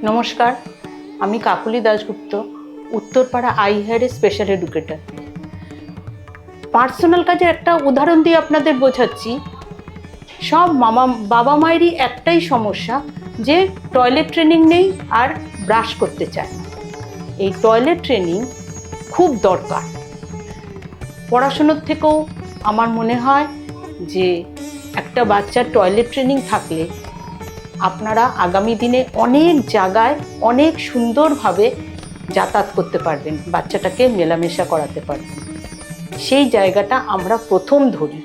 নমস্কার, আমি কাকুলি দাশগুপ্ত, উত্তরপাড়া আই হেয়ারের স্পেশাল এডুকেটর। পার্সোনাল কাজে একটা উদাহরণ দিয়ে আপনাদের বোঝাচ্ছি। সব বাবা মায়েরই একটাই সমস্যা, যে টয়লেট ট্রেনিং নেই আর ব্রাশ করতে চায় না। এই টয়লেট ট্রেনিং খুব দরকার। পড়াশোনার থেকেও আমার মনে হয় যে একটা বাচ্চার টয়লেট ট্রেনিং থাকলে আপনারা আগামী দিনে অনেক জায়গায় অনেক সুন্দরভাবে যাতায়াত করতে পারবেন, বাচ্চাটাকে মেলামেশা করাতে পারবেন। সেই জায়গাটা আমরা প্রথম ধরি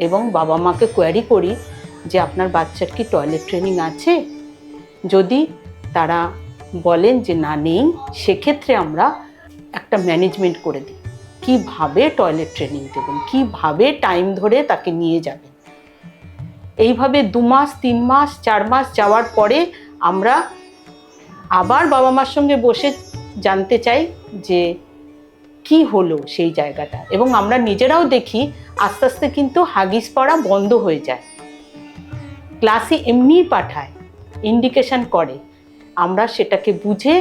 এবং বাবা মাকে কোয়ারি করি যে আপনার বাচ্চার কি টয়লেট ট্রেনিং আছে। যদি তারা বলেন যে না নেই, সেক্ষেত্রে আমরা একটা ম্যানেজমেন্ট করে দিই, কীভাবে টয়লেট ট্রেনিং দেবেন, কীভাবে টাইম ধরে তাকে নিয়ে যাবেন। এইভাবে 2 মাস 3 মাস 4 মাস যাওয়ার পরে আমরা আবার বাবা মার সঙ্গে বসে জানতে চাই যে কি হলো সেই জায়গাটা, এবং আমরা নিজেরাও দেখি আস্তে আস্তে কিন্তু হাগিস পড়া বন্ধ হয়ে যায়। ক্লাসে এমনিই পাঠায়, ইন্ডিকেশন করে, আমরা সেটাকে বুঝে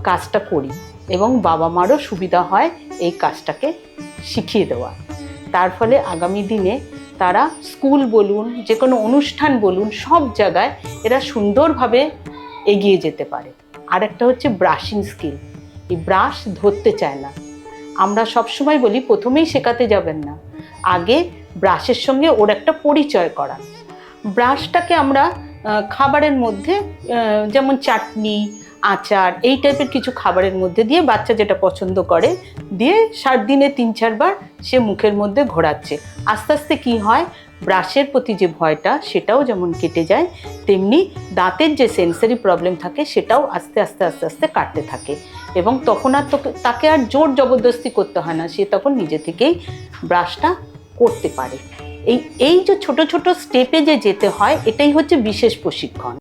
কাজটা করি এবং বাবা মারও সুবিধা হয় এই কাজটাকে শিখিয়ে দেওয়া। তার ফলে আগামী দিনে তারা স্কুল বলুন, যে কোনো অনুষ্ঠান বলুন, সব জায়গায় এরা সুন্দরভাবে এগিয়ে যেতে পারে। আর একটা হচ্ছে ব্রাশিং স্কিল। এই ব্রাশ ধরতে চায় না। আমরা সবসময় বলি প্রথমেই শেখাতে যাবেন না, আগে ব্রাশের সঙ্গে ওর একটা পরিচয় করান। ব্রাশটাকে আমরা খাবারের মধ্যে, যেমন চাটনি, আচার, এই টাইপের কিছু খাবারের মধ্যে দিয়ে বাচ্চা যেটা পছন্দ করে দিয়ে 7 দিনে 3-4 বার সে মুখের মধ্যে ঘোরাচ্ছে। আস্তে আস্তে কি হয়, ব্রাশের প্রতি যে ভয়টা সেটাও যেমন কেটে যায়, তেমনি দাঁতের যে সেন্সারি প্রবলেম থাকে সেটাও আস্তে আস্তে আস্তে আস্তে কাটতে থাকে। এবং তখন আর তাকে আর জোর জবরদস্তি করতে হয় না, সে তখন নিজে থেকেই ব্রাশটা করতে পারে। এই যে ছোট ছোট স্টেপে যে যেতে হয়, এটাই হচ্ছে বিশেষ প্রশিক্ষণ।